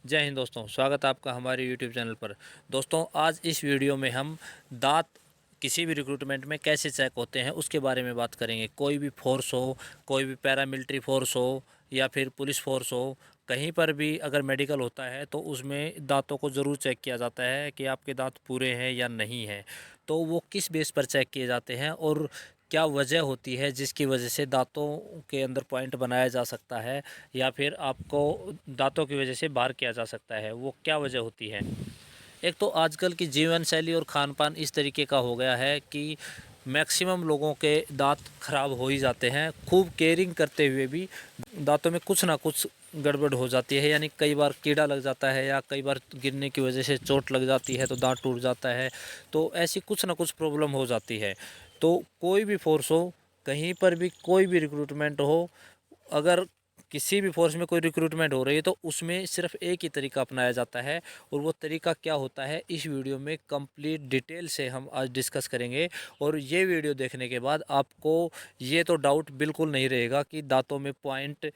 जय हिंद दोस्तों, स्वागत है आपका हमारे यूट्यूब चैनल पर। दोस्तों, आज इस वीडियो में हम दांत किसी भी रिक्रूटमेंट में कैसे चेक होते हैं उसके बारे में बात करेंगे। कोई भी फोर्स हो, कोई भी पैरामिलिट्री फोर्स हो या फिर पुलिस फोर्स हो, कहीं पर भी अगर मेडिकल होता है तो उसमें दांतों को ज़रूर चेक किया जाता है कि आपके दांत पूरे हैं या नहीं हैं। तो वो किस बेस पर चेक किए जाते हैं और क्या वजह होती है जिसकी वजह से दांतों के अंदर पॉइंट बनाया जा सकता है या फिर आपको दांतों की वजह से बाहर किया जा सकता है, वो क्या वजह होती है। एक तो आजकल की जीवन शैली और खान पान इस तरीके का हो गया है कि मैक्सिमम लोगों के दांत खराब हो ही जाते हैं। खूब केयरिंग करते हुए भी दांतों में कुछ ना कुछ गड़बड़ हो जाती है, यानी कई बार कीड़ा लग जाता है या कई बार गिरने की वजह से चोट लग जाती है तो दांत टूट जाता है। तो ऐसी कुछ ना कुछ प्रॉब्लम हो जाती है। तो कोई भी फोर्स हो, कहीं पर भी कोई भी रिक्रूटमेंट हो, अगर किसी भी फोर्स में कोई रिक्रूटमेंट हो रही है तो उसमें सिर्फ एक ही तरीका अपनाया जाता है। और वो तरीका क्या होता है, इस वीडियो में कंप्लीट डिटेल से हम आज डिस्कस करेंगे। और ये वीडियो देखने के बाद आपको ये तो डाउट बिल्कुल नहीं रहेगा कि दांतों में पॉइंट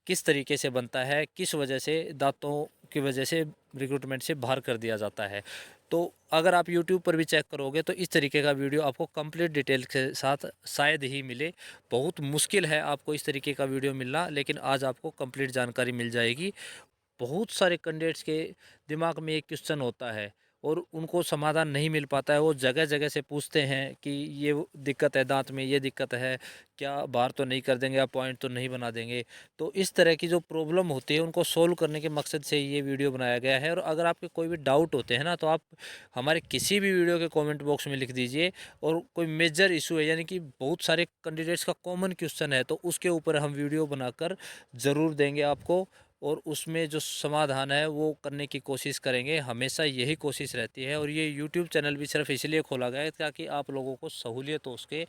किस तरीके से बनता है, किस वजह से दांतों की वजह से रिक्रूटमेंट से बाहर कर दिया जाता है। तो अगर आप यूट्यूब पर भी चेक करोगे तो इस तरीके का वीडियो आपको कंप्लीट डिटेल के साथ शायद ही मिले। बहुत मुश्किल है आपको इस तरीके का वीडियो मिलना, लेकिन आज आपको कंप्लीट जानकारी मिल जाएगी। बहुत सारे कैंडिडेट्स के दिमाग में एक क्वेश्चन होता है और उनको समाधान नहीं मिल पाता है। वो जगह जगह से पूछते हैं कि ये दिक्कत है, दांत में ये दिक्कत है, क्या बाहर तो नहीं कर देंगे या पॉइंट तो नहीं बना देंगे। तो इस तरह की जो प्रॉब्लम होती है उनको सोल्व करने के मकसद से ये वीडियो बनाया गया है। और अगर आपके कोई भी डाउट होते हैं ना, तो आप हमारे किसी भी वीडियो के कमेंट बॉक्स में लिख दीजिए। और कोई मेजर इशू है, यानी कि बहुत सारे कैंडिडेट्स का कॉमन क्वेश्चन है, तो उसके ऊपर हम वीडियो बनाकर ज़रूर देंगे आपको। और उसमें जो समाधान है वो करने की कोशिश करेंगे, हमेशा यही कोशिश रहती है। और ये यूट्यूब चैनल भी सिर्फ इसलिए खोला गया है ताकि आप लोगों को सहूलियत हो सके,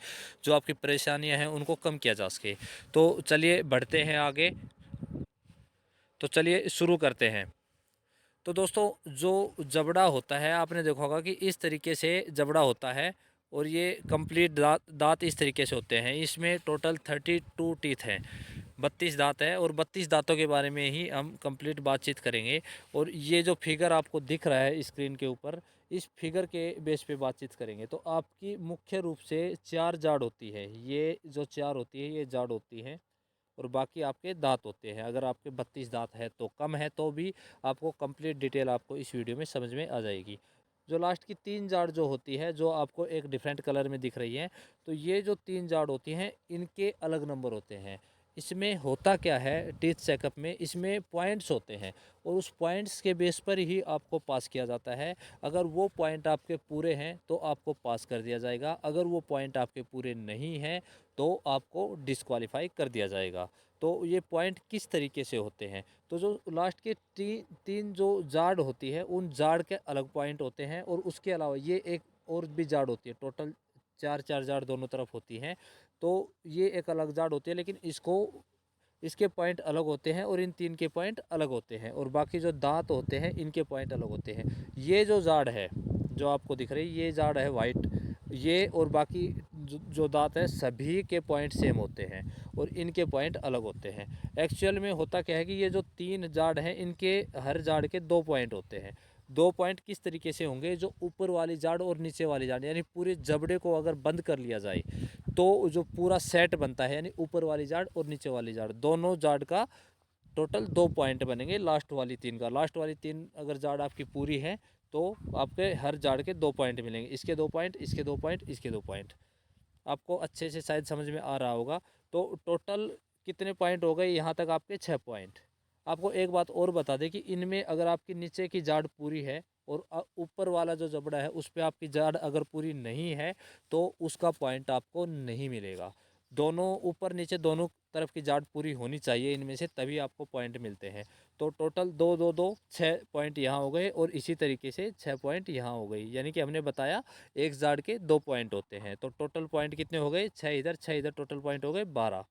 जो आपकी परेशानियां हैं उनको कम किया जा सके। तो चलिए बढ़ते हैं आगे। तो चलिए शुरू करते हैं। तो दोस्तों, जो जबड़ा होता है आपने देखा होगा कि इस तरीके से जबड़ा होता है। और ये कंप्लीट दांत दांत इस तरीके से होते हैं। इसमें टोटल 32 टीथ हैं, 32 दांत है। और 32 दांतों के बारे में ही हम कंप्लीट बातचीत करेंगे। और ये जो फिगर आपको दिख रहा है स्क्रीन के ऊपर, इस फिगर के बेस पे बातचीत करेंगे। तो आपकी मुख्य रूप से 4 जाड़ होती है। ये जो 4 होती है ये जाड़ होती है। और बाकी आपके दांत होते हैं। अगर आपके 32 दांत है तो कम है तो भी आपको कंप्लीट डिटेल आपको इस वीडियो में समझ में आ जाएगी। जो लास्ट की 3 जाड़ जो होती है, जो आपको एक डिफरेंट कलर में दिख रही है, तो ये जो 3 जाड़ होती हैं इनके अलग नंबर होते हैं। इसमें होता क्या है, टीथ चेकअप में इसमें पॉइंट्स होते हैं और उस पॉइंट्स के बेस पर ही आपको पास किया जाता है। अगर वो पॉइंट आपके पूरे हैं तो आपको पास कर दिया जाएगा, अगर वो पॉइंट आपके पूरे नहीं हैं तो आपको डिस्क्वालीफाई कर दिया जाएगा। तो ये पॉइंट किस तरीके से होते हैं, तो जो लास्ट के तीन जो जाड़ होती है उन जाड़ के अलग पॉइंट होते हैं। और उसके अलावा ये एक और भी जाड़ होती है, टोटल 4 4 जाड़ दोनों तरफ होती हैं। तो ये एक अलग जाड़ होती है, लेकिन इसके पॉइंट अलग होते हैं और इन 3 के पॉइंट अलग होते हैं। और बाकी जो दांत होते हैं इनके पॉइंट अलग होते हैं। ये जो जाड़ है जो आपको दिख रही है, ये जाड़ है वाइट। ये और बाकी जो दांत है सभी के पॉइंट सेम होते हैं और इनके पॉइंट अलग होते हैं। एक्चुअल में होता क्या है कि ये जो 3 जाड़ हैं इनके हर जाड़ के 2 पॉइंट होते हैं। 2 पॉइंट किस तरीके से होंगे, जो ऊपर वाली जाड़ और नीचे वाली जाड़, यानी पूरे जबड़े को अगर बंद कर लिया जाए तो जो पूरा सेट बनता है, यानी ऊपर वाली जाड़ और नीचे वाली जाड़, दोनों जाड़ का टोटल 2 पॉइंट बनेंगे। लास्ट वाली 3 का, लास्ट वाली 3 अगर जाड़ आपकी पूरी है तो आपके हर जाड़ के 2 पॉइंट मिलेंगे। इसके 2 पॉइंट, इसके 2 पॉइंट, इसके 2 पॉइंट। आपको अच्छे से शायद समझ में आ रहा होगा। तो टोटल कितने पॉइंट हो गए यहाँ तक, आपके 6 पॉइंट। आपको एक बात और बता दें कि इनमें अगर आपकी नीचे की जाड़ पूरी है और ऊपर वाला जो जबड़ा है उस पर आपकी जाड़ अगर पूरी नहीं है तो उसका पॉइंट आपको नहीं मिलेगा। दोनों ऊपर नीचे दोनों तरफ की जाड़ पूरी होनी चाहिए इनमें से, तभी आपको पॉइंट मिलते हैं। तो टोटल 6 पॉइंट यहाँ हो गए और इसी तरीके से 6 पॉइंट यहाँ हो गई। यानी कि हमने बताया एक जाड़ के 2 पॉइंट होते हैं, तो टोटल पॉइंट कितने हो गए, 6 इधर टोटल पॉइंट हो गए 12।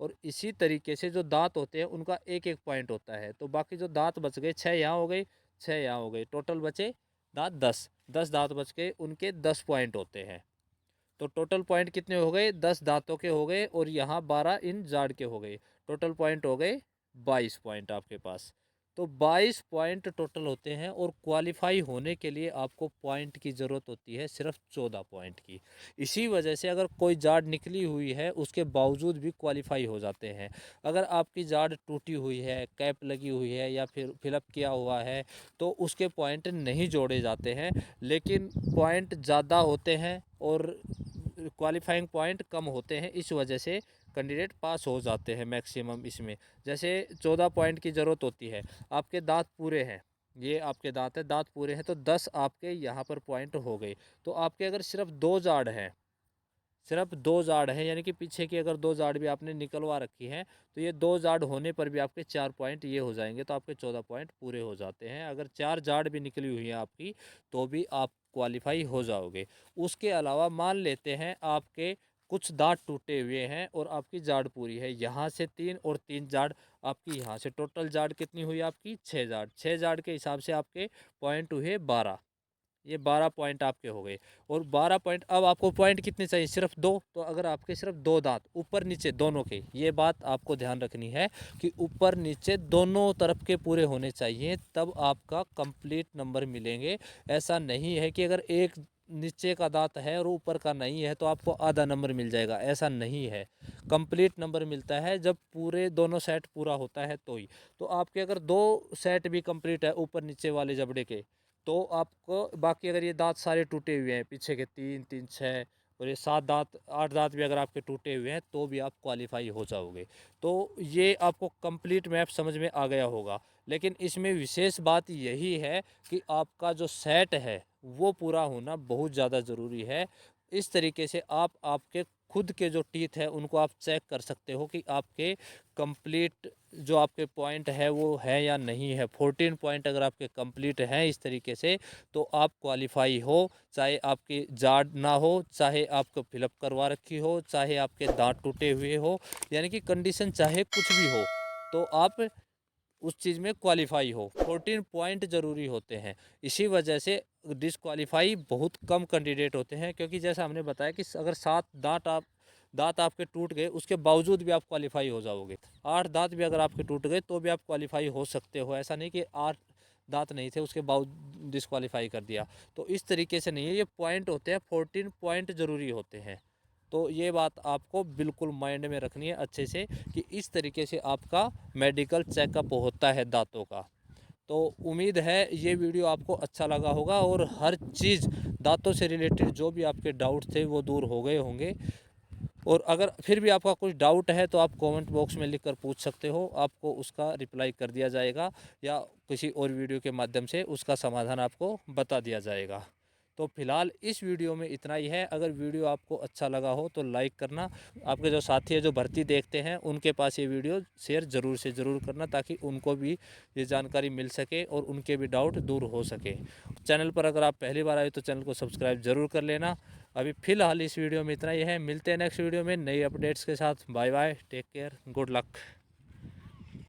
और इसी तरीके से जो दांत होते हैं उनका एक एक पॉइंट होता है। तो बाकी जो दांत बच गए, 6 यहाँ हो गए, 6 यहाँ हो गए, टोटल बचे दांत 10। 10 दांत बच गए, उनके 10 पॉइंट होते हैं। तो टोटल पॉइंट कितने हो गए, 10 दांतों के हो गए और यहाँ 12 इन जाड़ के हो गए। टोटल पॉइंट हो गए 22 पॉइंट आपके पास। तो 22 पॉइंट टोटल होते हैं और क्वालिफाई होने के लिए आपको पॉइंट की ज़रूरत होती है सिर्फ 14 पॉइंट की। इसी वजह से अगर कोई जाड़ निकली हुई है उसके बावजूद भी क्वालिफाई हो जाते हैं। अगर आपकी जाड़ टूटी हुई है, कैप लगी हुई है या फिर फिलअप किया हुआ है तो उसके पॉइंट नहीं जोड़े जाते हैं, लेकिन पॉइंट ज़्यादा होते हैं और क्वालिफाइंग पॉइंट कम होते हैं। इस वजह से कैंडिडेट पास हो जाते हैं मैक्सिमम इसमें। जैसे 14 पॉइंट की ज़रूरत होती है, आपके दांत पूरे हैं, ये आपके दांत है, दांत पूरे हैं तो 10 आपके यहाँ पर पॉइंट हो गए। तो आपके अगर सिर्फ दो जाड़ हैं, सिर्फ दो जाड़ हैं, यानी कि पीछे की अगर दो जाड़ भी आपने निकलवा रखी हैं तो ये दो जाड़ होने पर भी आपके 4 पॉइंट ये हो जाएंगे, तो आपके 14 पॉइंट पूरे हो जाते हैं। अगर 4 जाड़ भी निकली हुई है आपकी तो भी आप क्वालिफाई हो जाओगे। उसके अलावा मान लेते हैं आपके कुछ दांत टूटे हुए हैं और आपकी जाड़ पूरी है, यहाँ से 3 और 3 जाड़ आपकी यहाँ से, टोटल जाड़ कितनी हुई आपकी 6 जाड़। 6 जाड़ के हिसाब से आपके पॉइंट हुए 12, ये 12 पॉइंट आपके हो गए। और 12 पॉइंट, अब आपको पॉइंट कितने चाहिए, सिर्फ दो। तो अगर आपके सिर्फ दो दांत ऊपर नीचे दोनों के, ये बात आपको ध्यान रखनी है कि ऊपर नीचे दोनों तरफ के पूरे होने चाहिए, तब आपका कंप्लीट नंबर मिलेंगे। ऐसा नहीं है कि अगर एक नीचे का दांत है और ऊपर का नहीं है तो आपको आधा नंबर मिल जाएगा, ऐसा नहीं है। कंप्लीट नंबर मिलता है जब पूरे दोनों सेट पूरा होता है तो ही। तो आपके अगर दो सेट भी कंप्लीट है ऊपर नीचे वाले जबड़े के, तो आपको बाकी, अगर ये दांत सारे टूटे हुए हैं, पीछे के 3 3 6 और ये 7 दांत 8 दांत भी अगर आपके टूटे हुए हैं तो भी आप क्वालिफाई हो जाओगे। तो ये आपको कंप्लीट मैप समझ में आ गया होगा। लेकिन इसमें विशेष बात यही है कि आपका जो सेट है वो पूरा होना बहुत ज़्यादा ज़रूरी है। इस तरीके से आप आपके खुद के जो टीथ है उनको आप चेक कर सकते हो कि आपके कंप्लीट जो आपके पॉइंट है वो है या नहीं है। 14 पॉइंट अगर आपके कंप्लीट हैं इस तरीके से तो आप क्वालिफाई हो, चाहे आपकी जाड़ ना हो, चाहे आपको फिलअप करवा रखी हो, चाहे आपके दांत टूटे हुए हो, यानी कि कंडीशन चाहे कुछ भी हो तो आप उस चीज़ में क्वालिफाई हो। 14 पॉइंट ज़रूरी होते हैं। इसी वजह से डिसक्वालीफाई बहुत कम कैंडिडेट होते हैं, क्योंकि जैसा हमने बताया कि अगर 7 दांत आपके टूट गए उसके बावजूद भी आप क्वालिफाई हो जाओगे। 8 दांत भी अगर आपके टूट गए तो भी आप क्वालिफाई हो सकते हो। ऐसा नहीं कि 8 दांत नहीं थे उसके बावजूद डिसक्वालीफाई कर दिया, तो इस तरीके से नहीं है। ये पॉइंट होते हैं, 14 पॉइंट ज़रूरी होते हैं। तो ये बात आपको बिल्कुल माइंड में रखनी है अच्छे से कि इस तरीके से आपका मेडिकल चेकअप होता है दांतों का। तो उम्मीद है ये वीडियो आपको अच्छा लगा होगा और हर चीज़ दांतों से रिलेटेड जो भी आपके डाउट थे वो दूर हो गए होंगे। और अगर फिर भी आपका कुछ डाउट है तो आप कमेंट बॉक्स में लिखकर पूछ सकते हो, आपको उसका रिप्लाई कर दिया जाएगा या किसी और वीडियो के माध्यम से उसका समाधान आपको बता दिया जाएगा। तो फिलहाल इस वीडियो में इतना ही है। अगर वीडियो आपको अच्छा लगा हो तो लाइक करना, आपके जो साथी है जो भर्ती देखते हैं उनके पास ये वीडियो शेयर ज़रूर से ज़रूर करना, ताकि उनको भी ये जानकारी मिल सके और उनके भी डाउट दूर हो सके। चैनल पर अगर आप पहली बार आए तो चैनल को सब्सक्राइब ज़रूर कर लेना। अभी फ़िलहाल इस वीडियो में इतना ही है, मिलते हैं नेक्स्ट वीडियो में नई अपडेट्स के साथ। Bye bye, take care, good luck.